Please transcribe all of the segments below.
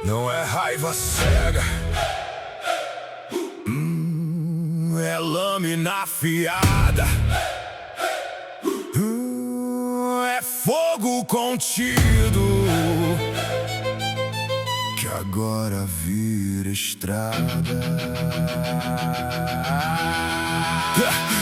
Não é raiva cega, é lâmina afiada, é fogo contido que agora vira estrada.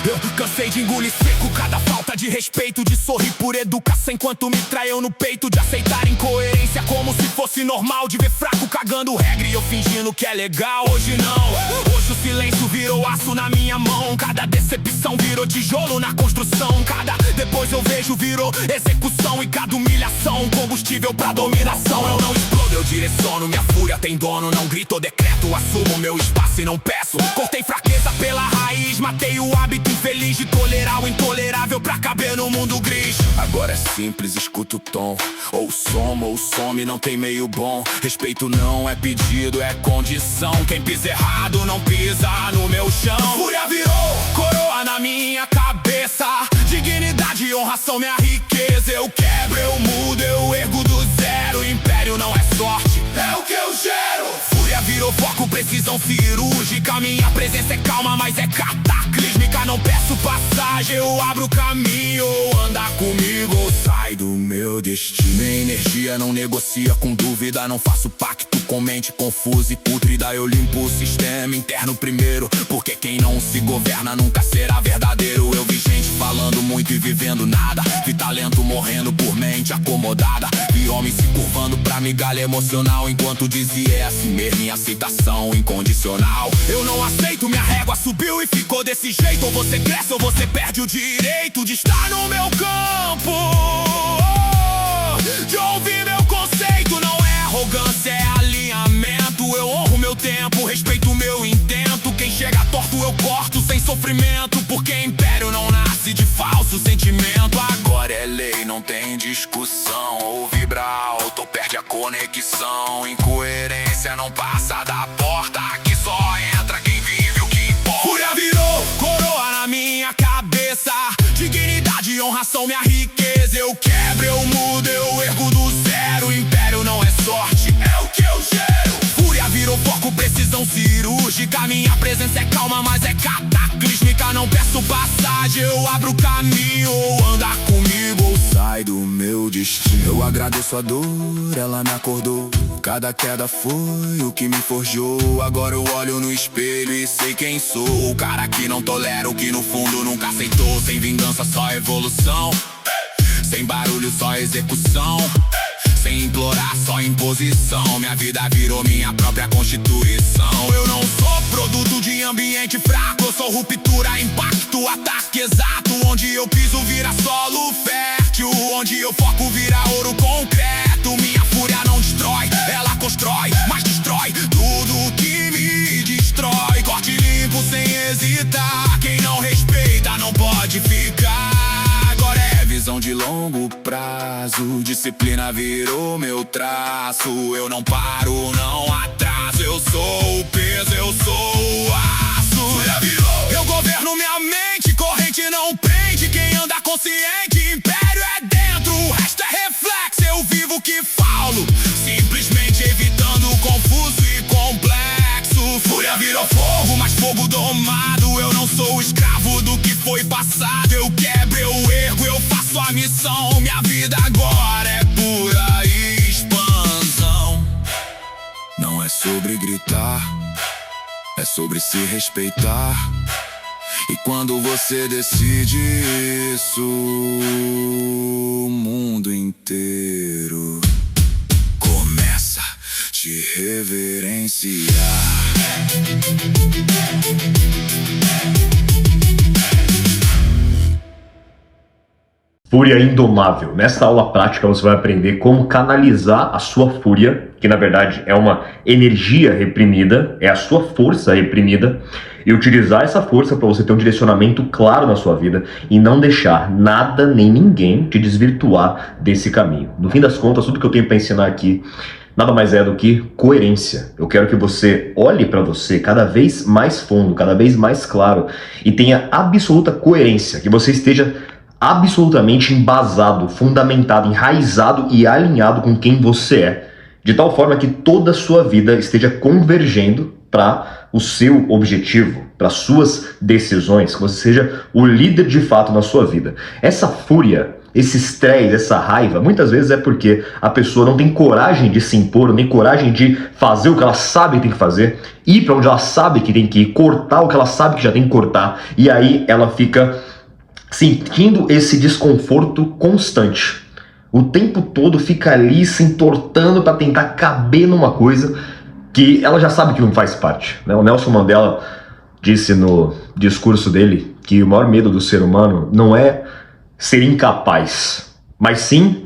Eu cansei de engolir seco cada falta de respeito, de sorrir por educação enquanto me traiam no peito, de aceitar incoerência como se fosse normal, de ver fraco cagando regra e eu fingindo que é legal. Hoje não, hoje o silêncio virou aço na minha mão, cada decepção virou tijolo na construção, cada depois eu vejo virou execução, e cada humilhação combustível pra dominação. Eu não explodo, eu direciono, minha fúria tem dono, não grito ou decreto, assumo meu espaço e não peço. Cortei fraqueza pela raiz, matei o hábito infeliz de tolerar o intolerável pra caber no mundo gris. Agora é simples, escuta o tom, ou soma ou some, não tem meio bom. Respeito não é pedido, é condição. Quem pisa errado não pisa no meu chão. Fúria virou coroa na minha cabeça, dignidade e honra são minha riqueza. Eu quebro, eu mudo, eu ergo do zero. Império não é sorte, é o que eu gero. Fúria virou foco, precisão cirúrgica. Minha presença é calma, mas é cataclísmica. Não peço passagem, eu abro o caminho. Anda comigo ou sai do meu destino. Minha energia não negocia com dúvida, não faço pacto com mente confusa e pútrida. Eu limpo o sistema interno primeiro, porque quem não se governa nunca será verdadeiro. Eu vi gente falando muito e vivendo nada, vi talento morrendo por mente acomodada, vi homens se curvando pra migalha emocional, enquanto dizia é assim mesmo em aceitação incondicional. Eu não aceito, minha régua subiu e ficou desse jeito. Ou você cresce ou você perde o direito de estar no meu campo, de ouvir meu conceito. Não é arrogância, é alinhamento. Eu honro meu tempo, respeito o meu intento. Quem chega torto eu corto sem sofrimento, porque império não nasce de falso sentimento. Agora é lei, não tem discussão. Ou vibra alto ou perde a conexão. Incoerência não passa da porta, aqui só entra quem vive o que importa. Fúria virou coroa na minha cabeça, dignidade e honra são minha riqueza. Eu quebro, eu mudo, eu ergo do zero. Império não é sorte, é o que eu gero. Fúria virou foco, precisão cirúrgica. Minha presença é calma, mas é cataclísmica. Não peço passagem, eu abro o caminho. Ou anda comigo ou sai do meu destino. Eu agradeço a dor, ela me acordou. Cada queda foi o que me forjou. Agora eu olho no espelho e sei quem sou. O cara que não tolera o que no fundo nunca aceitou. Sem vingança, só evolução. Sem barulho, só execução. Sem implorar, só imposição. Minha vida virou minha própria constituição. Eu não sou produto de ambiente fraco, eu sou ruptura, impacto, ataque exato. Onde eu piso vira solo fértil, onde eu foco vira ouro concreto. Minha fúria não destrói, ela constrói, mas destrói tudo que me destrói. Corte limpo sem hesitar, quem não respeita não pode ficar. Agora é visão de longo prazo, disciplina virou meu traço. Eu não paro, não atraso, eu sou o peso, eu sou o aço. Eu governo minha mente, corrente não prende. Quem anda consciente, império é dentro. O resto é reflexo, eu vivo o que falo, simplesmente evitando o confuso e complexo. Fúria virou fogo, mas fogo domado. Eu não sou escravo do que foi passado. Eu quebro, eu ergo, eu faço a missão. Minha vida agora é pura expansão. Não é sobre gritar, é sobre se respeitar. E quando você decide isso, o mundo inteiro começa a te reverenciar. Fúria indomável. Nessa aula prática você vai aprender como canalizar a sua fúria, que na verdade é uma energia reprimida, é a sua força reprimida, e utilizar essa força para você ter um direcionamento claro na sua vida e não deixar nada nem ninguém te desvirtuar desse caminho. No fim das contas, tudo que eu tenho para ensinar aqui nada mais é do que coerência. Eu quero que você olhe para você cada vez mais fundo, cada vez mais claro e tenha absoluta coerência, que você esteja absolutamente embasado, fundamentado, enraizado e alinhado com quem você é. de tal forma que toda a sua vida esteja convergendo para o seu objetivo, para suas decisões, que você seja o líder de fato na sua vida. Essa fúria, esse estresse, essa raiva, muitas vezes é porque a pessoa não tem coragem de se impor, não tem coragem de fazer o que ela sabe que tem que fazer, ir para onde ela sabe que tem que ir, cortar o que ela sabe que já tem que cortar, e aí ela fica sentindo esse desconforto constante. O tempo todo fica ali se entortando para tentar caber numa coisa que ela já sabe que não faz parte, né? O Nelson Mandela disse no discurso dele que o maior medo do ser humano não é ser incapaz, mas sim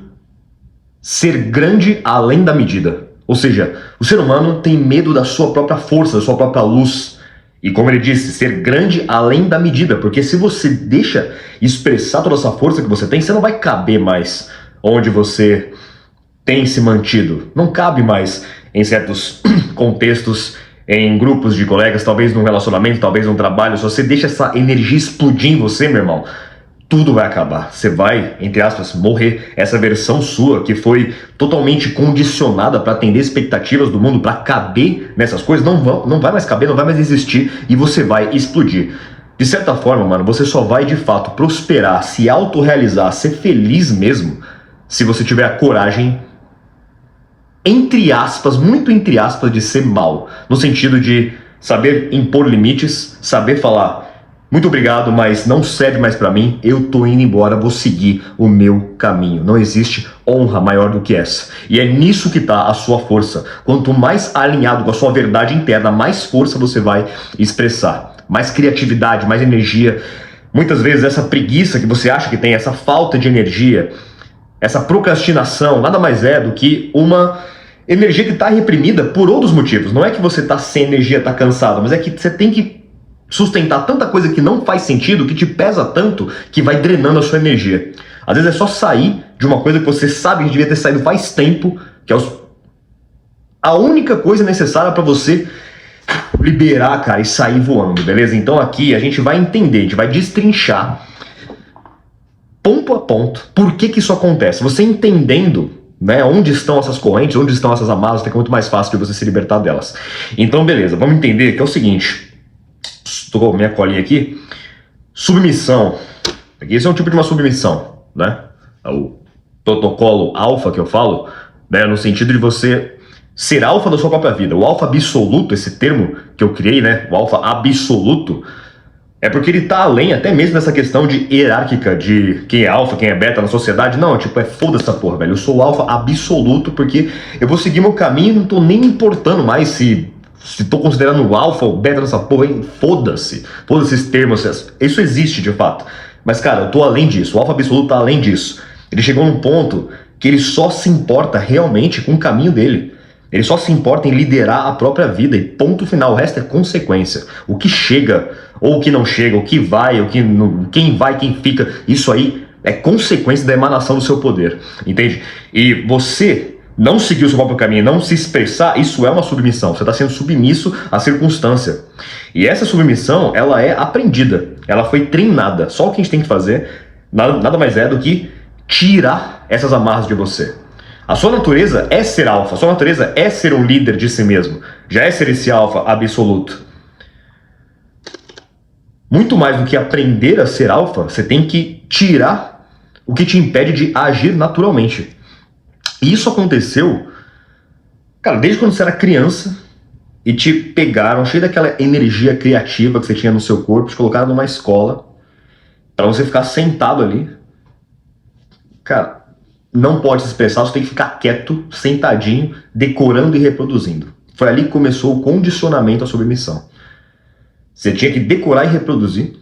ser grande além da medida. Ou seja, o ser humano tem medo da sua própria força, da sua própria luz. E como ele disse, ser grande além da medida, porque se você deixa expressar toda essa força que você tem, você não vai caber mais onde você tem se mantido. Não cabe mais em certos contextos, em grupos de colegas, talvez num relacionamento, talvez num trabalho. Se você deixa essa energia explodir em você, meu irmão, tudo vai acabar. Você vai, entre aspas, morrer. Essa versão sua que foi totalmente condicionada para atender expectativas do mundo, para caber nessas coisas, não vai mais caber, não vai mais existir e você vai explodir. De certa forma, mano, você só vai de fato prosperar, se autorrealizar, ser feliz mesmo, se você tiver a coragem, entre aspas, muito entre aspas, de ser mal. No sentido de saber impor limites, saber falar, muito obrigado, mas não serve mais pra mim, eu tô indo embora, vou seguir o meu caminho. Não existe honra maior do que essa. E é nisso que tá a sua força. Quanto mais alinhado com a sua verdade interna, mais força você vai expressar. Mais criatividade, mais energia. Muitas vezes essa preguiça que você acha que tem, essa falta de energia, essa procrastinação, nada mais é do que uma energia que está reprimida por outros motivos. Não é que você está sem energia, está cansado, mas é que você tem que sustentar tanta coisa que não faz sentido, que te pesa tanto, que vai drenando a sua energia. Às vezes é só sair de uma coisa que você sabe que devia ter saído faz tempo, que é a única coisa necessária para você liberar, cara, e sair voando, beleza? Então aqui a gente vai entender, a gente vai destrinchar ponto a ponto por que isso acontece. Você entendendo, né, onde estão essas correntes, onde estão essas amarras, fica muito mais fácil de você se libertar delas. Então beleza, vamos entender que é o seguinte. Estou com a minha colinha aqui. Submissão. Esse é um tipo de uma submissão, né? O protocolo alfa que eu falo, né, no sentido de você ser alfa da sua própria vida. O alfa absoluto, esse termo que eu criei, né, o alfa absoluto, é porque ele tá além até mesmo dessa questão de hierárquica, de quem é alfa, quem é beta na sociedade. Não, tipo, foda essa porra, velho. Eu sou o alfa absoluto porque eu vou seguir meu caminho e não tô nem me importando mais se tô considerando o alfa ou beta nessa porra, hein? Foda-se. Foda-se esses termos. Isso existe de fato. Mas, cara, eu tô além disso. O alfa absoluto tá além disso. Ele chegou num ponto que ele só se importa realmente com o caminho dele. Ele só se importa em liderar a própria vida e ponto final. O resto é consequência. O que chega ou o que não chega, o que vai, o que não, quem vai, quem fica, isso aí é consequência da emanação do seu poder, entende? E você não seguir o seu próprio caminho, não se expressar, isso é uma submissão. Você está sendo submisso à circunstância. E essa submissão, ela é aprendida, ela foi treinada. Só o que a gente tem que fazer, nada mais é do que tirar essas amarras de você. A sua natureza é ser alfa, a sua natureza é ser um líder de si mesmo, já é ser esse alfa absoluto. Muito mais do que aprender a ser alfa, você tem que tirar o que te impede de agir naturalmente. E isso aconteceu, cara, desde quando você era criança e te pegaram cheio daquela energia criativa que você tinha no seu corpo, te colocaram numa escola para você ficar sentado ali. Cara, não pode se expressar, você tem que ficar quieto, sentadinho, decorando e reproduzindo. Foi ali que começou o condicionamento à submissão. Você tinha que decorar e reproduzir,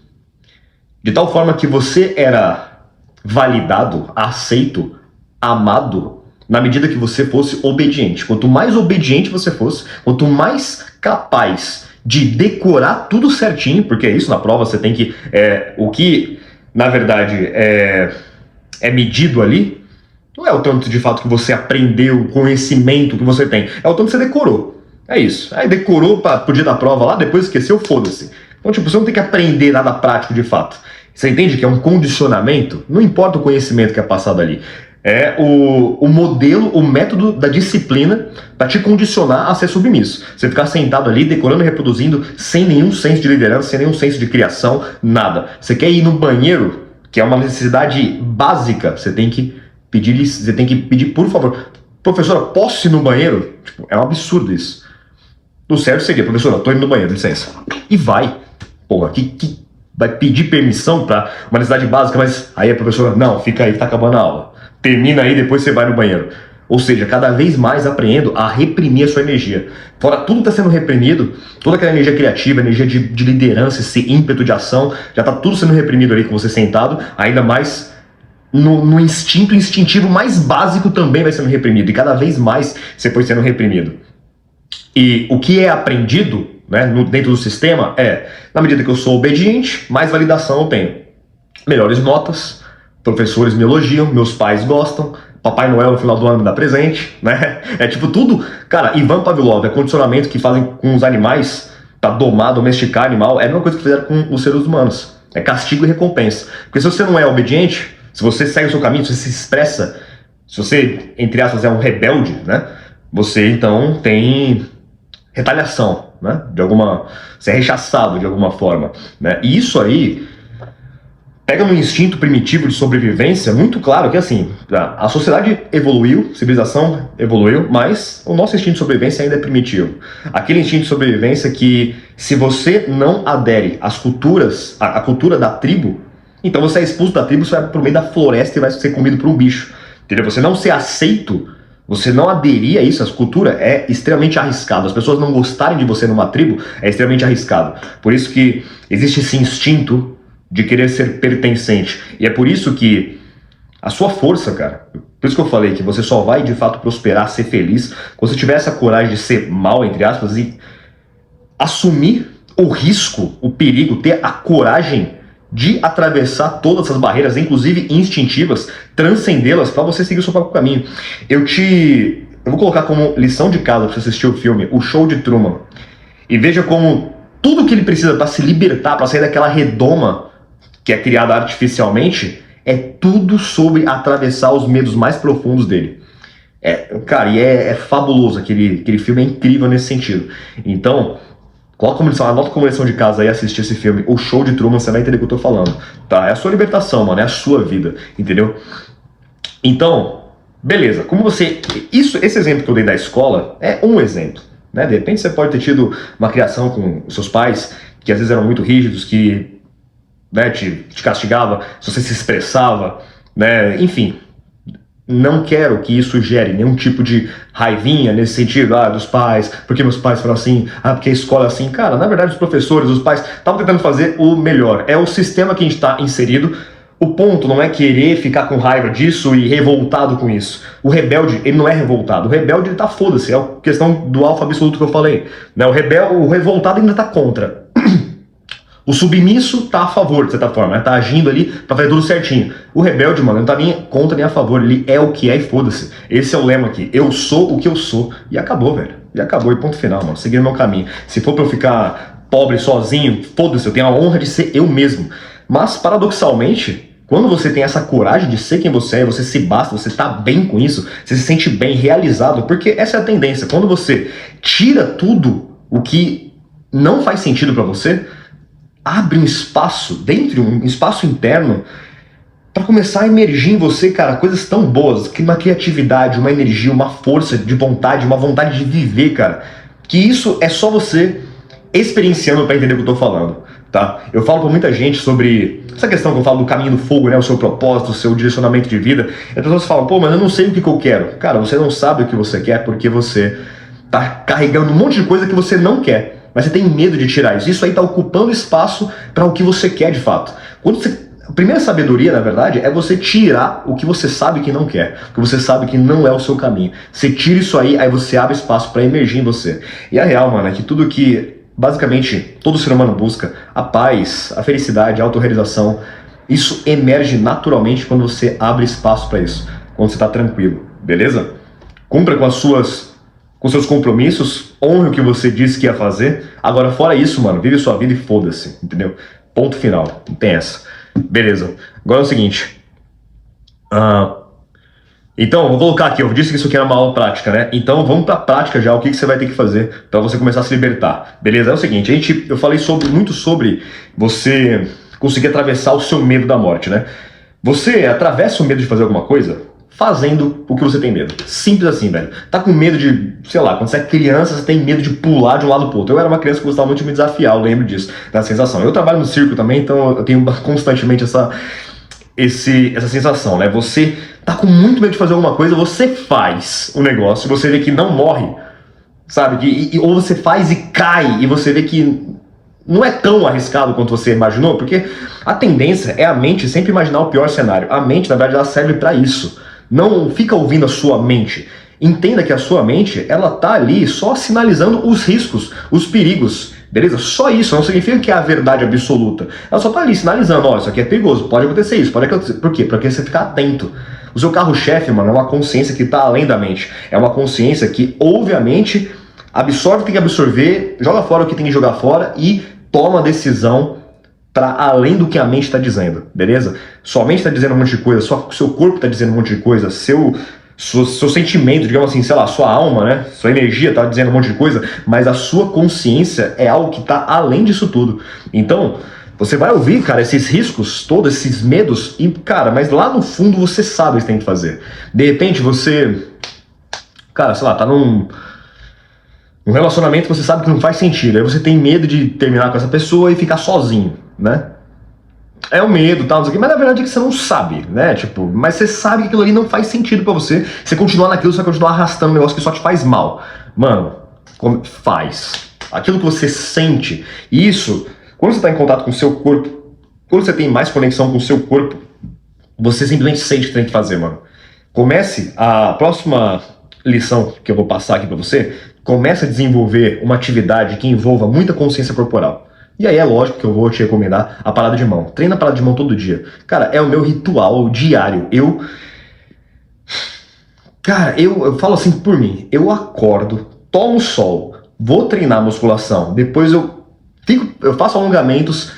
de tal forma que você era validado, aceito, amado, na medida que você fosse obediente. Quanto mais obediente você fosse, quanto mais capaz de decorar tudo certinho, porque é isso, na prova você tem que... o que, na verdade, é medido ali, não é o tanto de fato que você aprendeu, o conhecimento que você tem, é o tanto que você decorou. É isso. Aí decorou para o dia da prova lá, depois esqueceu, foda-se. Então, tipo, você não tem que aprender nada prático de fato. Você entende que é um condicionamento? Não importa o conhecimento que é passado ali. É o modelo, o método da disciplina para te condicionar a ser submisso. Você ficar sentado ali, decorando e reproduzindo, sem nenhum senso de liderança, sem nenhum senso de criação, nada. Você quer ir no banheiro, que é uma necessidade básica, você tem que pedir, por favor, professora, posso ir no banheiro? Tipo, é um absurdo isso. O certo seria, professora, tô indo no banheiro, licença. E vai. Porra, que vai pedir permissão para uma necessidade básica, mas aí a professora, não, fica aí, tá acabando a aula. Termina aí, depois você vai no banheiro. Ou seja, cada vez mais aprendendo a reprimir a sua energia. Fora tudo está sendo reprimido, toda aquela energia criativa, energia de liderança, esse ímpeto de ação, já está tudo sendo reprimido ali com você sentado, ainda mais no instintivo mais básico também vai sendo reprimido, e cada vez mais você foi sendo reprimido. E o que é aprendido, né, dentro do sistema na medida que eu sou obediente, mais validação eu tenho. Melhores notas, professores me elogiam, meus pais gostam, Papai Noel no final do ano me dá presente, né? É tipo tudo... Cara, Ivan Pavlov, é condicionamento que fazem com os animais pra domar, domesticar animal, é a mesma coisa que fizeram com os seres humanos. É castigo e recompensa. Porque se você não é obediente, se você segue o seu caminho, se você se expressa, se você, entre aspas, é um rebelde, né? Você, então, tem retaliação, né? Você é rechaçado de alguma forma, né? E isso aí pega no instinto primitivo de sobrevivência muito claro que, assim, a sociedade evoluiu, a civilização evoluiu, mas o nosso instinto de sobrevivência ainda é primitivo. Aquele instinto de sobrevivência que, se você não adere às culturas, à cultura da tribo, então você é expulso da tribo, você vai pro meio da floresta e vai ser comido por um bicho. Entendeu? Você não ser aceito, você não aderir a isso, a cultura é extremamente arriscado. As pessoas não gostarem de você numa tribo é extremamente arriscado. Por isso que existe esse instinto de querer ser pertencente. E é por isso que a sua força, cara, por isso que eu falei que você só vai de fato prosperar, ser feliz, quando você tiver essa coragem de ser mal, entre aspas, e assumir o risco, o perigo, ter a coragem de atravessar todas essas barreiras, inclusive instintivas, transcendê-las para você seguir o seu próprio caminho. Eu vou colocar como lição de casa para você assistir o filme O Show de Truman. E veja como tudo que ele precisa para se libertar, para sair daquela redoma que é criada artificialmente, é tudo sobre atravessar os medos mais profundos dele. Cara, e é fabuloso, aquele filme é incrível nesse sentido. Então, anota como lição de casa aí, assistir esse filme, O Show de Truman, você vai entender o que eu tô falando, tá? É a sua libertação, mano, é a sua vida, entendeu? Então, beleza, como esse exemplo que eu dei da escola é um exemplo, né? De repente você pode ter tido uma criação com os seus pais, que às vezes eram muito rígidos, que, né, te castigava se você se expressava, né? Enfim, não quero que isso gere nenhum tipo de raivinha nesse sentido, dos pais, porque meus pais foram assim, porque a escola é assim. Cara, na verdade os professores, os pais estavam tentando fazer o melhor. É o sistema que a gente está inserido. O ponto não é querer ficar com raiva disso e revoltado com isso. O rebelde, ele não é revoltado. O rebelde, ele tá foda-se. É a questão do alfa absoluto que eu falei, né? O revoltado ainda tá contra. O submisso tá a favor, de certa forma, né? Tá agindo ali pra fazer tudo certinho. O rebelde, mano, não tá nem contra nem a favor, ele é o que é e foda-se. Esse é o lema aqui, eu sou o que eu sou. E acabou, velho. E acabou, e ponto final, mano. Seguir o meu caminho. Se for pra eu ficar pobre, sozinho, foda-se, eu tenho a honra de ser eu mesmo. Mas, paradoxalmente, quando você tem essa coragem de ser quem você é, você se basta, você tá bem com isso, você se sente bem, realizado, porque essa é a tendência. Quando você tira tudo o que não faz sentido pra você, abre um espaço, um espaço interno, para começar a emergir em você, cara, coisas tão boas, que uma criatividade, uma energia, uma força de vontade, uma vontade de viver, cara, que isso é só você experienciando para entender o que eu tô falando, tá? Eu falo pra muita gente sobre essa questão que eu falo do caminho do fogo, né, o seu propósito, o seu direcionamento de vida, e as pessoas falam, pô, mas eu não sei o que eu quero. Cara, você não sabe o que você quer porque você tá carregando um monte de coisa que você não quer. Mas você tem medo de tirar isso. Isso aí está ocupando espaço para o que você quer de fato. A primeira sabedoria, na verdade, é você tirar o que você sabe que não quer. O que você sabe que não é o seu caminho. Você tira isso aí você abre espaço para emergir em você. E a real, mano, é que tudo que, basicamente, todo ser humano busca, a paz, a felicidade, a autorrealização, isso emerge naturalmente quando você abre espaço para isso. Quando você está tranquilo, beleza? Cumpra com seus compromissos, honre o que você disse que ia fazer. Agora, fora isso, mano, vive sua vida e foda-se, entendeu? Ponto final, não tem essa. Beleza. Agora é o seguinte. Então, vou colocar aqui, eu disse que isso aqui era uma aula prática, né? Então, vamos pra prática já, o que você vai ter que fazer pra você começar a se libertar. Beleza? É o seguinte, eu falei muito sobre você conseguir atravessar o seu medo da morte, né? Você atravessa o medo de fazer alguma coisa fazendo o que você tem medo. Simples assim, velho. Tá com medo de, sei lá, quando você é criança, você tem medo de pular de um lado pro outro. Eu era uma criança que gostava muito de me desafiar, eu lembro disso, da sensação. Eu trabalho no circo também, então eu tenho constantemente essa sensação, né? Você tá com muito medo de fazer alguma coisa, você faz o negócio, você vê que não morre, sabe? Ou você faz e cai, e você vê que não é tão arriscado quanto você imaginou, porque a tendência é a mente sempre imaginar o pior cenário. A mente, na verdade, ela serve pra isso. Não fica ouvindo a sua mente. Entenda que a sua mente, ela tá ali só sinalizando os riscos, os perigos, beleza? Só isso, não significa que é a verdade absoluta. Ela só tá ali sinalizando, ó, isso aqui é perigoso, pode acontecer isso, pode acontecer. Por quê? Porque você ficar atento. O seu carro-chefe, mano, é uma consciência que tá além da mente. É uma consciência que, obviamente, absorve o que tem que absorver, joga fora o que tem que jogar fora e toma a decisão para além do que a mente está dizendo, beleza? Sua mente está dizendo um monte de coisa, seu corpo está dizendo um monte de coisa, seu sentimento, digamos assim, sei lá, sua alma, né? Sua energia está dizendo um monte de coisa, mas a sua consciência é algo que está além disso tudo. Então, você vai ouvir, cara, esses riscos, todos esses medos, e, cara, mas lá no fundo você sabe o que tem que fazer. De repente você, cara, sei lá, tá num relacionamento que você sabe que não faz sentido, aí você tem medo de terminar com essa pessoa e ficar sozinho, né? É um medo, tal, não sei o quê, mas na verdade é que você não sabe, né? Tipo, mas você sabe que aquilo ali não faz sentido pra você. Você continuar naquilo, você vai continuar arrastando um negócio que só te faz mal. Mano, faz. Aquilo que você sente, isso, quando você tá em contato com o seu corpo, quando você tem mais conexão com o seu corpo, você simplesmente sente o que tem que fazer, mano. Comece a próxima lição que eu vou passar aqui pra você, comece a desenvolver uma atividade que envolva muita consciência corporal. E aí é lógico que eu vou te recomendar a parada de mão. Treina a parada de mão todo dia. Cara, é o meu ritual diário. Eu falo assim por mim. Eu acordo, tomo sol, vou treinar musculação, depois eu faço alongamentos,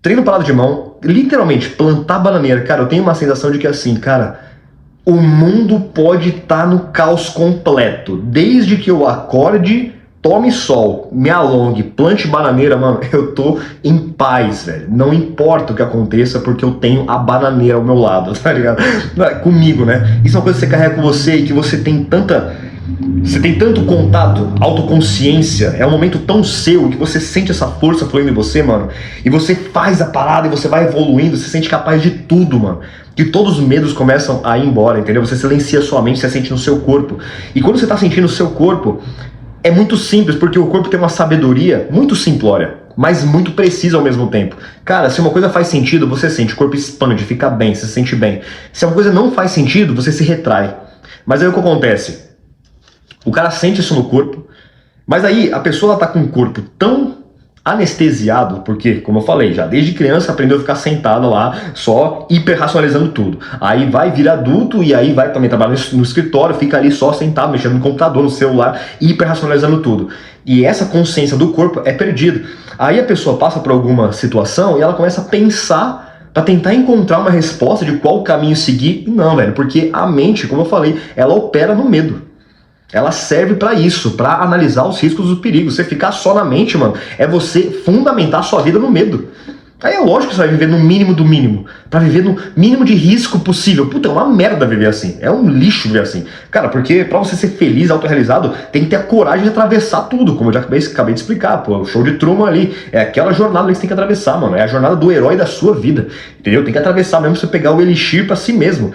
treino parada de mão, literalmente plantar bananeira. Cara, eu tenho uma sensação de que assim, cara, o mundo pode estar no caos completo. Desde que eu acorde, tome sol, me alongue, plante bananeira, mano, eu tô em paz, velho. Não importa o que aconteça, porque eu tenho a bananeira ao meu lado, tá ligado? Comigo, né? Isso é uma coisa que você carrega com você e que você tem tanto contato, autoconsciência, é um momento tão seu que você sente essa força fluindo em você, mano, e você faz a parada e você vai evoluindo, você se sente capaz de tudo, mano, que todos os medos começam a ir embora, entendeu? Você silencia a sua mente, você sente no seu corpo, e quando você tá sentindo o seu corpo, é muito simples, porque o corpo tem uma sabedoria muito simplória, mas muito precisa ao mesmo tempo. Cara, se uma coisa faz sentido, você sente, o corpo expande, fica bem, você se sente bem. Se uma coisa não faz sentido, você se retrai. Mas aí o que acontece? O cara sente isso no corpo, mas aí a pessoa ela tá com o corpo tão anestesiado, porque, como eu falei, já desde criança aprendeu a ficar sentada lá, só hiperracionalizando tudo. Aí vai vir adulto e aí vai também trabalhar no escritório, fica ali só sentado, mexendo no computador, no celular, hiperracionalizando tudo. E essa consciência do corpo é perdida. Aí a pessoa passa por alguma situação e ela começa a pensar pra tentar encontrar uma resposta de qual caminho seguir. E não, velho, porque a mente, como eu falei, ela opera no medo. Ela serve pra isso, pra analisar os riscos e os perigos. Você ficar só na mente, mano, é você fundamentar a sua vida no medo. Aí é lógico que você vai viver no mínimo do mínimo, pra viver no mínimo de risco possível. Puta, é uma merda viver assim, é um lixo viver assim. Cara, porque pra você ser feliz, autorrealizado, tem que ter a coragem de atravessar tudo, como eu já acabei de explicar, pô, o show de Truman ali, é aquela jornada que você tem que atravessar, mano, é a jornada do herói da sua vida, entendeu? Tem que atravessar mesmo pra você pegar o elixir pra si mesmo.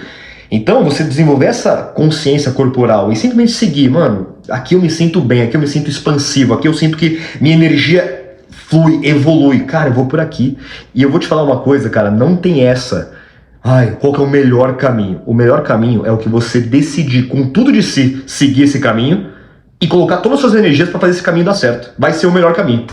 Então, você desenvolver essa consciência corporal e simplesmente seguir, mano, aqui eu me sinto bem, aqui eu me sinto expansivo, aqui eu sinto que minha energia flui, evolui. Cara, eu vou por aqui. E eu vou te falar uma coisa, cara, não tem essa. Ai, qual que é o melhor caminho? O melhor caminho é o que você decidir com tudo de si seguir esse caminho e colocar todas as suas energias para fazer esse caminho dar certo. Vai ser o melhor caminho.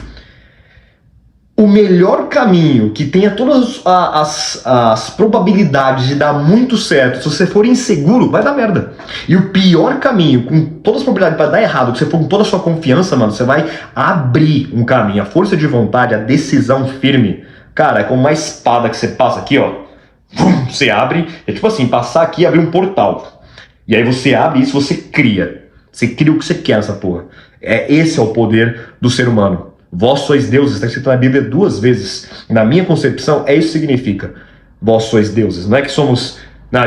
O melhor caminho, que tenha todas as probabilidades de dar muito certo, se você for inseguro, vai dar merda. E o pior caminho, com todas as probabilidades para dar errado, que você for com toda a sua confiança, mano, você vai abrir um caminho. A força de vontade, a decisão firme, cara, é como uma espada que você passa aqui, ó. Você abre, é tipo assim, passar aqui e abrir um portal. E aí você abre isso, você cria. Você cria o que você quer nessa porra. Esse é o poder do ser humano. Vós sois deuses, está escrito na Bíblia 2 vezes. Na minha concepção, isso que significa. Vós sois deuses. Não é que somos,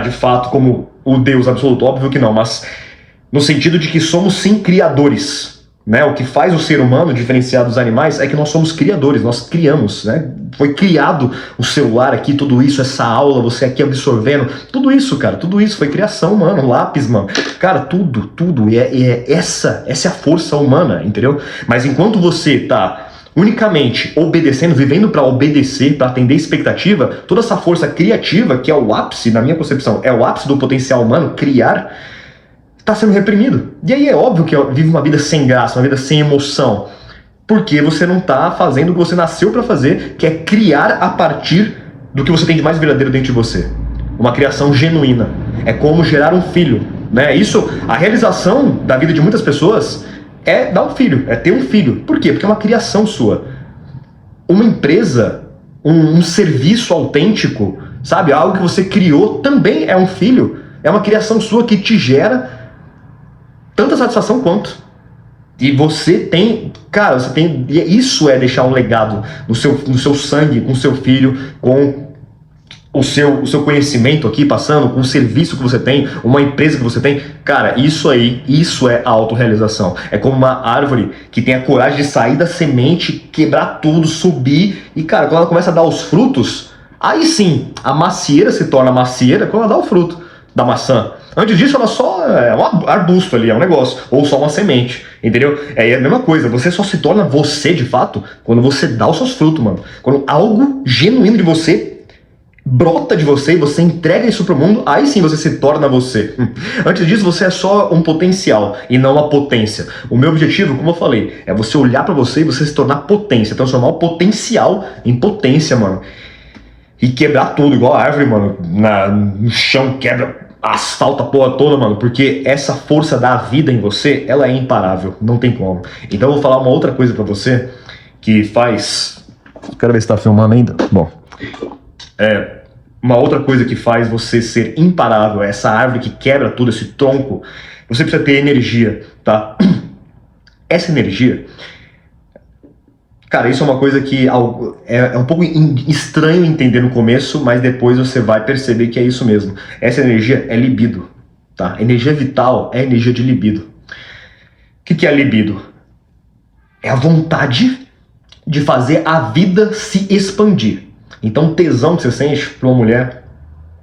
de fato, como o Deus absoluto. Óbvio que não, mas no sentido de que somos sim criadores. Né? O que faz o ser humano diferenciar dos animais é que nós somos criadores, nós criamos, né? Foi criado o celular aqui, tudo isso, essa aula, você aqui absorvendo, tudo isso, cara, tudo isso foi criação, mano, lápis, mano, cara, tudo, essa é a força humana, entendeu? Mas enquanto você tá unicamente obedecendo, vivendo para obedecer, para atender expectativa, toda essa força criativa, que é o ápice, na minha concepção, é o ápice do potencial humano, criar, está sendo reprimido. E aí é óbvio que vive uma vida sem graça, uma vida sem emoção, porque você não está fazendo o que você nasceu para fazer, que é criar a partir do que você tem de mais verdadeiro dentro de você. Uma criação genuína. É como gerar um filho, né? Isso, a realização da vida de muitas pessoas é dar um filho, é ter um filho. Por quê? Porque é uma criação sua. Uma empresa, um serviço autêntico, sabe? Algo que você criou também é um filho. É uma criação sua que te gera tanta satisfação quanto. E você tem, cara, isso é deixar um legado no seu sangue, com o seu filho, com o seu conhecimento aqui passando, com o serviço que você tem, uma empresa que você tem. Cara, isso é a autorrealização. É como uma árvore que tem a coragem de sair da semente, quebrar tudo, subir, e cara, quando ela começa a dar os frutos, aí sim, a macieira se torna macieira quando ela dá o fruto da maçã. Antes disso, ela só é um arbusto ali, é um negócio, ou só uma semente, entendeu? É a mesma coisa, você só se torna você de fato quando você dá os seus frutos, mano. Quando algo genuíno de você brota de você e você entrega isso pro mundo, aí sim você se torna você. Antes disso, você é só um potencial e não uma potência. O meu objetivo, como eu falei, é você olhar pra você e você se tornar potência, transformar o potencial em potência, mano. E quebrar tudo, igual a árvore, mano, no chão, quebra, asfalta a porra toda, mano, porque essa força da vida em você, ela é imparável, não tem como. Então eu vou falar uma outra coisa pra você, que faz... Quero ver se tá filmando ainda. Bom, uma outra coisa que faz você ser imparável, essa árvore que quebra tudo, esse tronco, você precisa ter energia, tá? Essa energia... Cara, isso é uma coisa que é um pouco estranho entender no começo, mas depois você vai perceber que é isso mesmo. Essa energia é libido, tá? Energia vital é energia de libido. O que é libido? É a vontade de fazer a vida se expandir. Então o tesão que você sente pra uma mulher,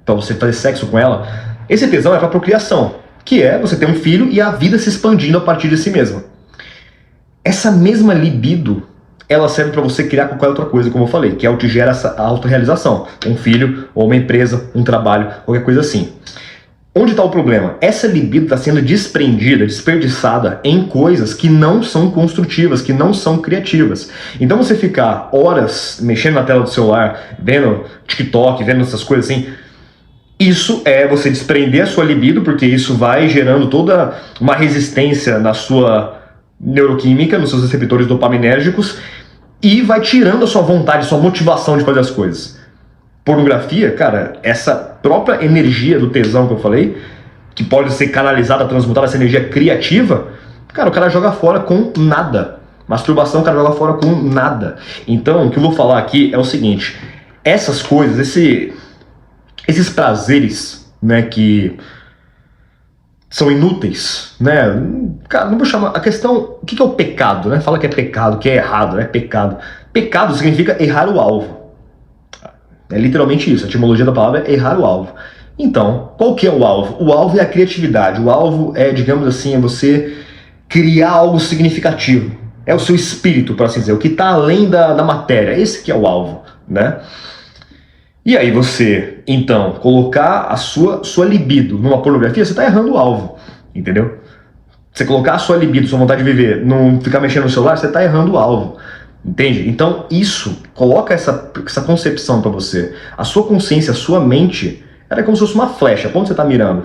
pra você fazer sexo com ela, esse tesão é pra procriação, que é você ter um filho e a vida se expandindo a partir de si mesma. Essa mesma libido, ela serve para você criar qualquer outra coisa, como eu falei, que é o que gera essa autorrealização. Um filho, ou uma empresa, um trabalho, qualquer coisa assim. Onde está o problema? Essa libido está sendo desprendida, desperdiçada em coisas que não são construtivas, que não são criativas. Então você ficar horas mexendo na tela do celular, vendo TikTok, vendo essas coisas assim, isso é você desprender a sua libido, porque isso vai gerando toda uma resistência na sua neuroquímica, nos seus receptores dopaminérgicos, e vai tirando a sua vontade, a sua motivação de fazer as coisas. Pornografia, cara, essa própria energia do tesão que eu falei, que pode ser canalizada, transmutada, essa energia criativa, cara, o cara joga fora com nada. Masturbação, o cara joga fora com nada. Então, o que eu vou falar aqui é o seguinte, essas coisas, esses prazeres, né, que são inúteis, né? Cara, não vou chamar... A questão... O que é o pecado, né? Fala que é pecado, que é errado, né? Pecado. Pecado significa errar o alvo. É literalmente isso. A etimologia da palavra é errar o alvo. Então, qual que é o alvo? O alvo é a criatividade. O alvo é, digamos assim, é você criar algo significativo. É o seu espírito, por assim dizer. O que está além da matéria. Esse que é o alvo, né? E aí você, então, colocar a sua libido numa pornografia, você está errando o alvo, entendeu? Você colocar a sua libido, sua vontade de viver, não ficar mexendo no celular, você está errando o alvo, entende? Então isso, coloca essa concepção para você. A sua consciência, a sua mente, ela é como se fosse uma flecha, pra onde você está mirando?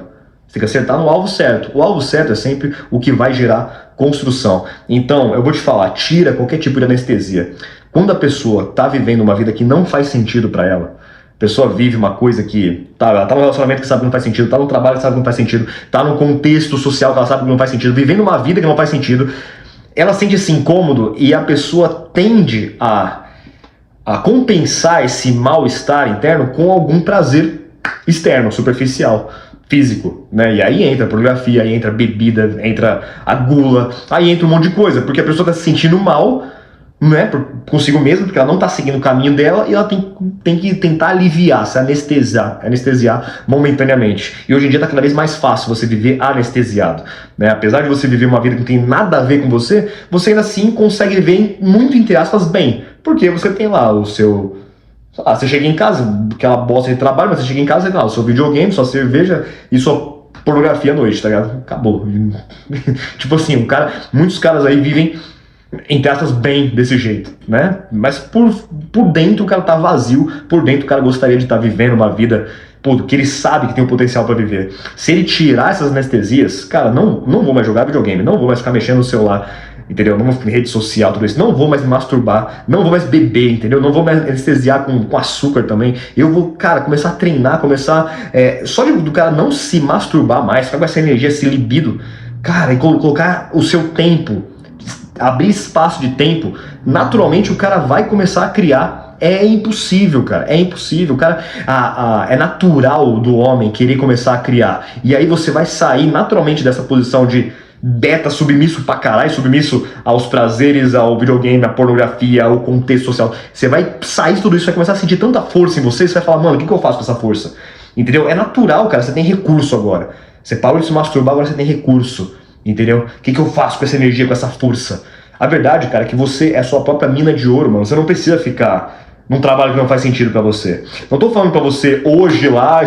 Você tem que acertar no alvo certo. O alvo certo é sempre o que vai gerar construção. Então, eu vou te falar, tira qualquer tipo de anestesia. Quando a pessoa está vivendo uma vida que não faz sentido para ela, A pessoa vive uma coisa que ela tá num relacionamento que sabe que não faz sentido, tá num trabalho que sabe que não faz sentido, tá num contexto social que ela sabe que não faz sentido, vivendo uma vida que não faz sentido, ela sente esse incômodo e a pessoa tende a compensar esse mal-estar interno com algum prazer externo, superficial, físico, né? E aí entra a pornografia, aí entra a bebida, entra a gula, aí entra um monte de coisa, porque a pessoa tá se sentindo mal, né, consigo mesmo, porque ela não tá seguindo o caminho dela e ela tem que tentar aliviar, se anestesiar momentaneamente. E hoje em dia tá cada vez mais fácil você viver anestesiado, né? Apesar de você viver uma vida que não tem nada a ver com você, você ainda assim consegue viver muito, entre aspas, bem, porque você tem lá o seu... você chega em casa, aquela bosta de trabalho, mas você chega em casa e tem lá o seu videogame, sua cerveja e sua pornografia à noite, tá ligado? Acabou. Tipo assim, muitos caras aí vivem, entre aspas, bem desse jeito, né? Mas por dentro o cara tá vazio, por dentro o cara gostaria de estar vivendo uma vida, que ele sabe que tem um potencial pra viver. Se ele tirar essas anestesias, cara, não vou mais jogar videogame, não vou mais ficar mexendo no celular, entendeu? Não vou ficar em rede social, tudo isso, não vou mais me masturbar, não vou mais beber, entendeu? Não vou mais anestesiar com açúcar também. Eu vou, cara, começar a treinar, só do cara não se masturbar mais, ficar com essa energia, esse libido, cara, e colocar o seu tempo, abrir espaço de tempo, naturalmente o cara vai começar a criar. É impossível, cara, é impossível. Cara, é natural do homem querer começar a criar. E aí você vai sair naturalmente dessa posição de beta submisso pra caralho, submisso aos prazeres, ao videogame, à pornografia, ao contexto social. Você vai sair de tudo isso, vai começar a sentir tanta força em você, você vai falar, mano, o que eu faço com essa força? Entendeu? É natural, cara, você tem recurso agora. Você parou de se masturbar, agora você tem recurso. Entendeu? O que eu faço com essa energia, com essa força? A verdade, cara, é que você é a sua própria mina de ouro, mano. Você não precisa ficar num trabalho que não faz sentido pra você. Não tô falando pra você hoje lá,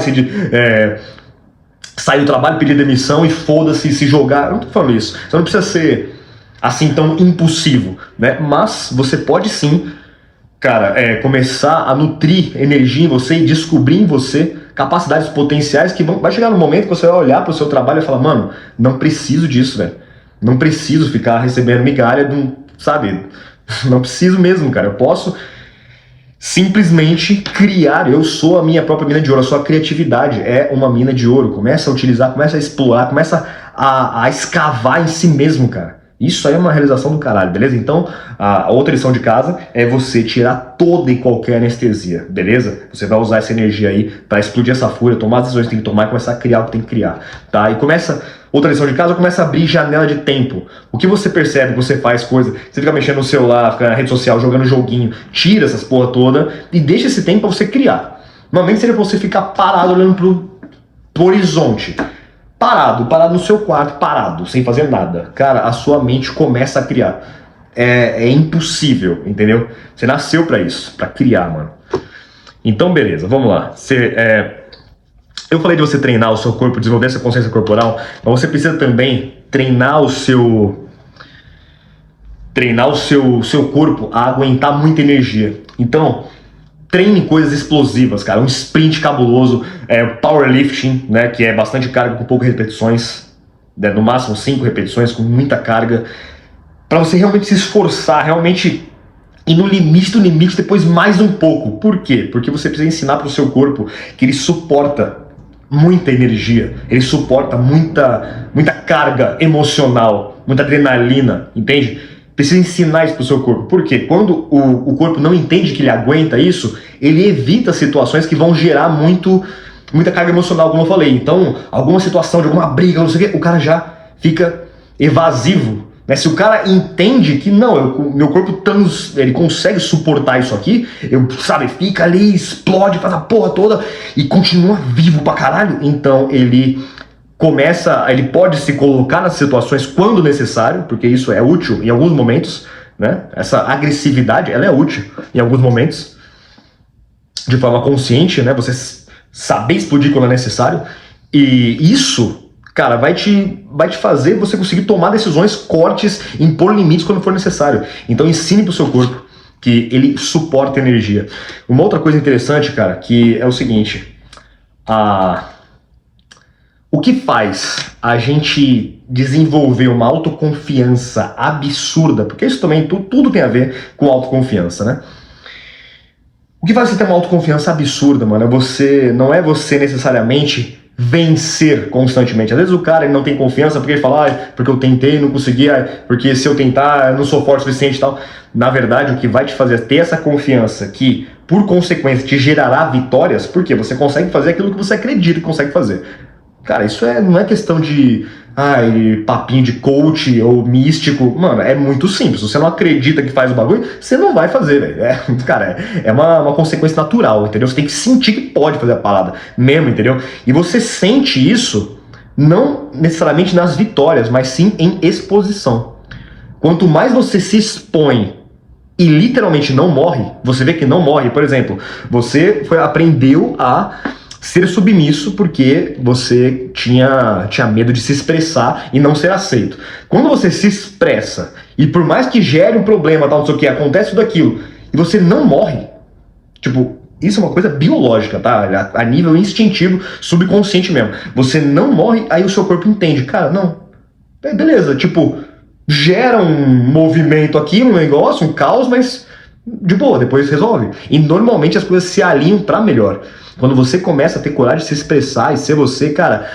sair do trabalho, pedir demissão e foda-se, se jogar. Eu não tô falando isso. Você não precisa ser assim tão impulsivo, né? Mas você pode sim, cara, começar a nutrir energia em você e descobrir em você capacidades potenciais que vai chegar no momento que você vai olhar pro seu trabalho e falar, mano, não preciso disso, velho. Não preciso ficar recebendo migalha sabe? Não preciso mesmo, cara. Eu posso simplesmente criar. Eu sou a minha própria mina de ouro. A sua criatividade é uma mina de ouro. Começa a utilizar, começa a explorar, começa a escavar em si mesmo, cara. Isso aí é uma realização do caralho, beleza? Então, a outra lição de casa é você tirar toda e qualquer anestesia, beleza? Você vai usar essa energia aí pra explodir essa fúria, tomar as decisões que tem que tomar e começar a criar o que tem que criar, tá? E outra lição de casa, começa a abrir janela de tempo. O que você percebe, que você faz coisa, você fica mexendo no celular, fica na rede social, jogando joguinho, tira essas porra toda e deixa esse tempo pra você criar. Normalmente seria pra você ficar parado olhando pro horizonte. Parado no seu quarto, parado, sem fazer nada. Cara, a sua mente começa a criar. É impossível, entendeu? Você nasceu pra isso, pra criar, mano. Então, beleza, vamos lá. Eu falei de você treinar o seu corpo, desenvolver essa consciência corporal, mas você precisa também treinar o seu corpo a aguentar muita energia. Então, treine coisas explosivas, cara, um sprint cabuloso, powerlifting, né, que é bastante carga com poucas repetições, né, no máximo 5 repetições com muita carga, para você realmente se esforçar, realmente ir no limite do limite, depois mais um pouco. Por quê? Porque você precisa ensinar para o seu corpo que ele suporta muita energia, ele suporta muita carga emocional, muita adrenalina, entende? Precisa ensinar isso pro seu corpo. Por quê? Quando o corpo não entende que ele aguenta isso, ele evita situações que vão gerar muita carga emocional, como eu falei. Então, alguma situação de alguma briga, não sei o quê, o cara já fica evasivo, né? Se o cara entende que não, meu corpo ele consegue suportar isso aqui, fica ali, explode, faz a porra toda e continua vivo pra caralho, então ele pode se colocar nas situações quando necessário, porque isso é útil em alguns momentos, né? Essa agressividade, ela é útil em alguns momentos, de forma consciente, né? Você saber explodir quando é necessário, e isso, cara, vai te fazer você conseguir tomar decisões, cortes, impor limites quando for necessário. Então ensine pro seu corpo que ele suporta energia. Uma outra coisa interessante, cara, que é o seguinte, o que faz a gente desenvolver uma autoconfiança absurda, porque isso também tudo tem a ver com autoconfiança, né? O que faz você ter uma autoconfiança absurda, mano, não é você necessariamente vencer constantemente. Às vezes o cara ele não tem confiança porque ele fala, porque eu tentei, não consegui, porque se eu tentar, eu não sou forte o suficiente e tal. Na verdade, o que vai te fazer ter essa confiança que, por consequência, te gerará vitórias, porque você consegue fazer aquilo que você acredita que consegue fazer. Cara, isso não é questão de papinho de coach ou místico. Mano, é muito simples. Se você não acredita que faz o bagulho, você não vai fazer, velho. Cara, é uma consequência natural, entendeu? Você tem que sentir que pode fazer a parada mesmo, entendeu? E você sente isso não necessariamente nas vitórias, mas sim em exposição. Quanto mais você se expõe e literalmente não morre, você vê que não morre. Por exemplo, você aprendeu a ser submisso porque você tinha medo de se expressar e não ser aceito. Quando você se expressa e por mais que gere um problema, tal, não sei o que, acontece tudo aquilo e você não morre, tipo, isso é uma coisa biológica, tá? A nível instintivo, subconsciente mesmo. Você não morre, aí o seu corpo entende, cara, não, beleza, tipo, gera um movimento aqui, um negócio, um caos, mas de boa, depois resolve. E normalmente as coisas se alinham pra melhor. Quando você começa a ter coragem de se expressar e ser você, cara,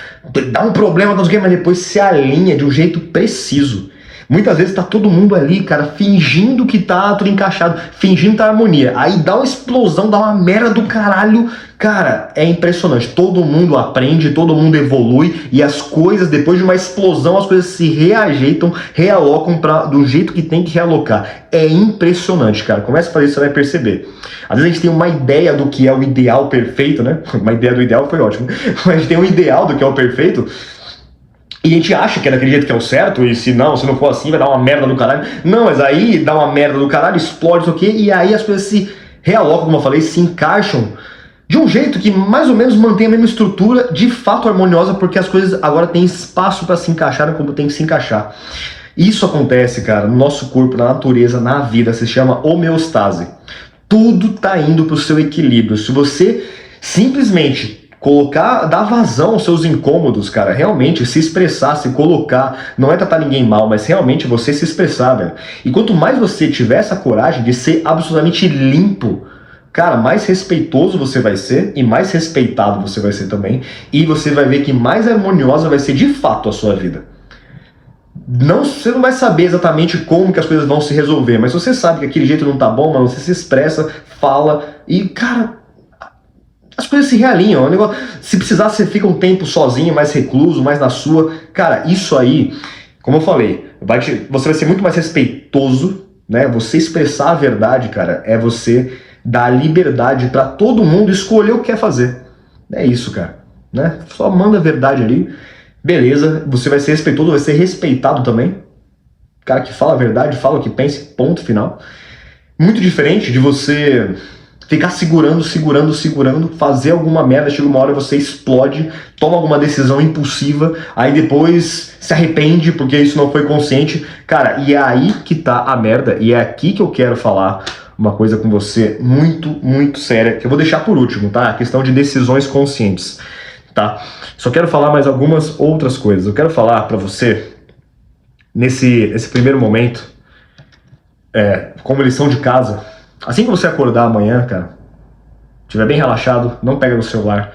dá um problema, mas depois se alinha de um jeito preciso. Muitas vezes tá todo mundo ali, cara, fingindo que tá tudo encaixado, fingindo que tá harmonia. Aí dá uma explosão, dá uma merda do caralho. Cara, é impressionante. Todo mundo aprende, todo mundo evolui e as coisas, depois de uma explosão, as coisas se reajeitam, realocam do jeito que tem que realocar. É impressionante, cara. Começa a fazer isso, você vai perceber. Às vezes a gente tem uma ideia do que é o ideal perfeito, né? Uma ideia do ideal foi ótimo. Mas a gente tem um ideal do que é o perfeito. E a gente acha que é daquele jeito que é o certo, e se não for assim, vai dar uma merda do caralho. Não, mas aí dá uma merda do caralho, explode isso aqui, e aí as coisas se realocam, como eu falei, se encaixam de um jeito que mais ou menos mantém a mesma estrutura, de fato harmoniosa, porque as coisas agora têm espaço para se encaixarem como tem que se encaixar. Isso acontece, cara, no nosso corpo, na natureza, na vida, se chama homeostase. Tudo tá indo pro seu equilíbrio. Se você simplesmente dar vazão aos seus incômodos, cara, realmente se expressar, se colocar, não é tratar ninguém mal, mas realmente você se expressar, velho. E quanto mais você tiver essa coragem de ser absolutamente limpo, cara, mais respeitoso você vai ser e mais respeitado você vai ser também, e você vai ver que mais harmoniosa vai ser de fato a sua vida. Você não vai saber exatamente como que as coisas vão se resolver, mas você sabe que aquele jeito não tá bom, mas você se expressa, fala e, cara, as coisas se realinham. É um negócio, se precisar, você fica um tempo sozinho, mais recluso, mais na sua. Cara, isso aí, como eu falei, você vai ser muito mais respeitoso, né? Você expressar a verdade, cara, é você dar liberdade pra todo mundo escolher o que quer fazer. É isso, cara, né? Só manda a verdade ali, beleza, você vai ser respeitoso, vai ser respeitado também. Cara que fala a verdade, fala o que pensa, ponto final. Muito diferente de você ficar segurando, fazer alguma merda, chega uma hora você explode, toma alguma decisão impulsiva, aí depois se arrepende porque isso não foi consciente. Cara, e é aí que tá a merda, e é aqui que eu quero falar uma coisa com você muito, muito séria, que eu vou deixar por último, tá? A questão de decisões conscientes, tá? Só quero falar mais algumas outras coisas. Eu quero falar pra você, nesse primeiro momento, como lição de casa, assim que você acordar amanhã, cara, estiver bem relaxado, não pega no celular.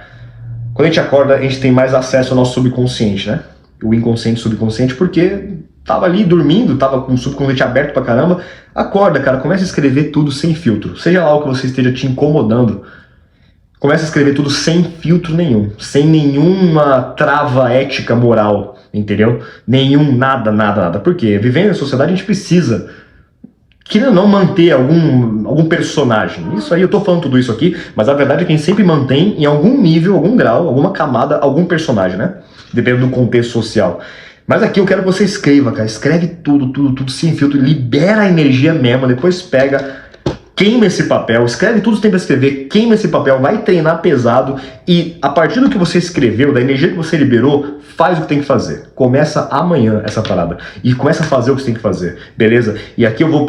Quando a gente acorda, a gente tem mais acesso ao nosso subconsciente, né? O inconsciente, subconsciente, porque tava ali dormindo, tava com o subconsciente aberto pra caramba. Acorda, cara, começa a escrever tudo sem filtro. Seja lá o que você esteja te incomodando, começa a escrever tudo sem filtro nenhum, sem nenhuma trava ética, moral, entendeu? Nada. Por quê? Vivendo em sociedade a gente precisa, querendo não, manter algum personagem. Isso aí, eu tô falando tudo isso aqui, mas a verdade é que a gente sempre mantém em algum nível, algum grau, alguma camada, algum personagem, né? Dependendo do contexto social. Mas aqui eu quero que você escreva, cara. Escreve tudo sem filtro, libera a energia mesmo, depois pega, queima esse papel, escreve tudo que tem pra escrever, queima esse papel, vai treinar pesado e a partir do que você escreveu, da energia que você liberou, faz o que tem que fazer. Começa amanhã essa parada e começa a fazer o que você tem que fazer, beleza? E aqui eu vou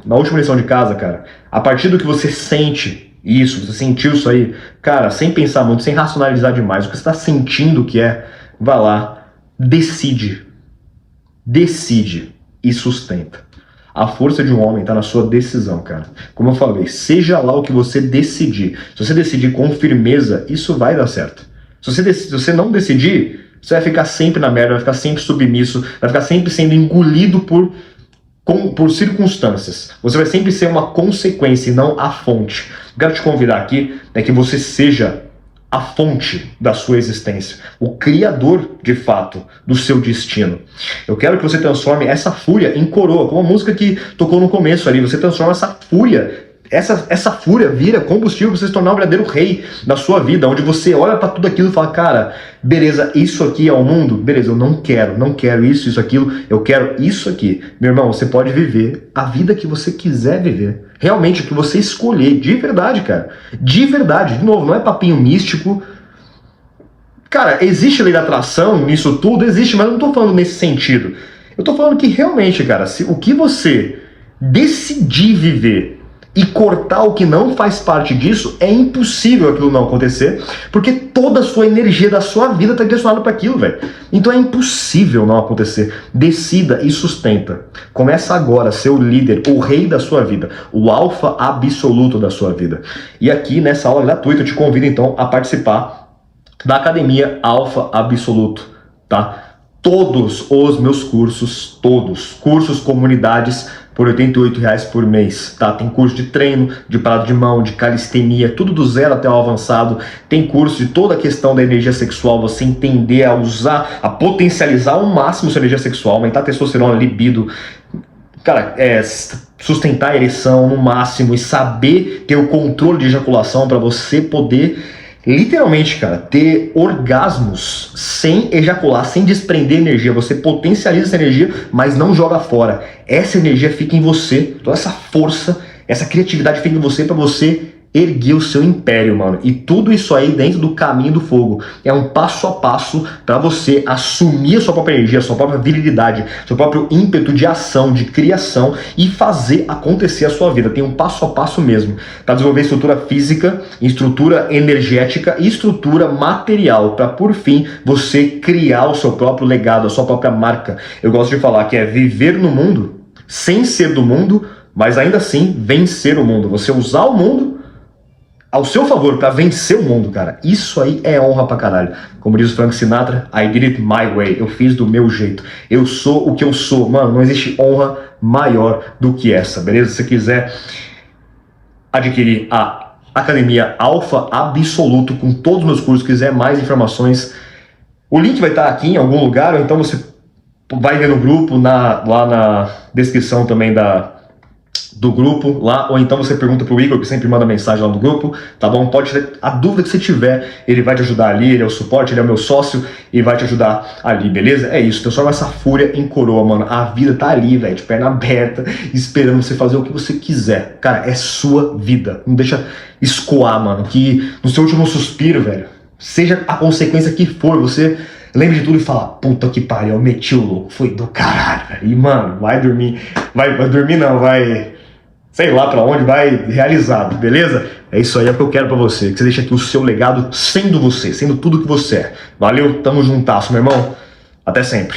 na última lição de casa, cara. A partir do que você sente isso, você sentiu isso aí, cara, sem pensar muito, sem racionalizar demais, o que você tá sentindo que vai lá, decide e sustenta. A força de um homem tá na sua decisão, cara. Como eu falei, seja lá o que você decidir. Se você decidir com firmeza, isso vai dar certo. Se você não decidir, você vai ficar sempre na merda, vai ficar sempre submisso, vai ficar sempre sendo engolido por circunstâncias. Você vai sempre ser uma consequência e não a fonte. Quero te convidar aqui que você seja a fonte da sua existência, o criador, de fato, do seu destino. Eu quero que você transforme essa fúria em coroa, como a música que tocou no começo ali. Você transforma essa fúria, essa fúria vira combustível para você se tornar o verdadeiro rei da sua vida, onde você olha para tudo aquilo e fala, cara, beleza, isso aqui é o mundo? Beleza, eu não quero isso, aquilo, eu quero isso aqui. Meu irmão, você pode viver a vida que você quiser viver. Realmente, o que você escolher, de verdade, cara. De verdade, de novo, não é papinho místico. Cara, existe lei da atração nisso tudo? Existe, mas eu não tô falando nesse sentido. Eu tô falando que realmente, cara, se o que você decidir viver e cortar o que não faz parte disso, é impossível aquilo não acontecer, porque toda a sua energia da sua vida está direcionada para aquilo, velho. Então é impossível não acontecer. Decida e sustenta. Começa agora a ser o líder, o rei da sua vida, o alfa absoluto da sua vida. E aqui nessa aula gratuita eu te convido então a participar da Academia Alfa Absoluto, tá? Todos os meus cursos, cursos, comunidades, por R$88 por mês, tá? Tem curso de treino, de parada de mão, de calistenia, tudo do zero até o avançado. Tem curso de toda a questão da energia sexual, você entender a usar, a potencializar ao máximo sua energia sexual, aumentar a testosterona, libido, cara, sustentar a ereção no máximo e saber ter o controle de ejaculação para você poder literalmente, cara, ter orgasmos sem ejacular, sem desprender energia. Você potencializa essa energia, mas não joga fora. Essa energia fica em você, toda essa força, essa criatividade fica em você para você erguer o seu império, mano. E tudo isso aí dentro do caminho do fogo. É um passo a passo para você assumir a sua própria energia, a sua própria virilidade, seu próprio ímpeto de ação, de criação e fazer acontecer a sua vida. Tem um passo a passo mesmo para desenvolver estrutura física, estrutura energética e estrutura material para, por fim, você criar o seu próprio legado, a sua própria marca. Eu gosto de falar que é viver no mundo sem ser do mundo, mas ainda assim vencer o mundo. Você usar o mundo ao seu favor para vencer o mundo, cara. Isso aí é honra pra caralho. Como diz o Frank Sinatra, I did it my way. Eu fiz do meu jeito. Eu sou o que eu sou. Mano, não existe honra maior do que essa, beleza? Se você quiser adquirir a Academia Alfa Absoluto com todos os meus cursos, quiser mais informações, o link vai estar aqui em algum lugar, ou então você vai ver no grupo, lá na descrição também do grupo lá, ou então você pergunta pro Igor, que sempre manda mensagem lá no grupo, tá bom? Pode ter a dúvida que você tiver, ele vai te ajudar ali, ele é o suporte, ele é o meu sócio e vai te ajudar ali, beleza? É isso, transforma essa fúria em coroa, mano. A vida tá ali, velho, de perna aberta, esperando você fazer o que você quiser. Cara, é sua vida, não deixa escoar, mano, que no seu último suspiro, velho, seja a consequência que for, você lembre de tudo e fala, puta que pariu, eu meti o louco, foi do caralho, velho. E, mano, vai dormir, vai dormir não, vai, sei lá pra onde, vai realizado, beleza? É isso aí, é o que eu quero pra você, que você deixe aqui o seu legado sendo você, sendo tudo que você é. Valeu, tamo juntasso, meu irmão. Até sempre.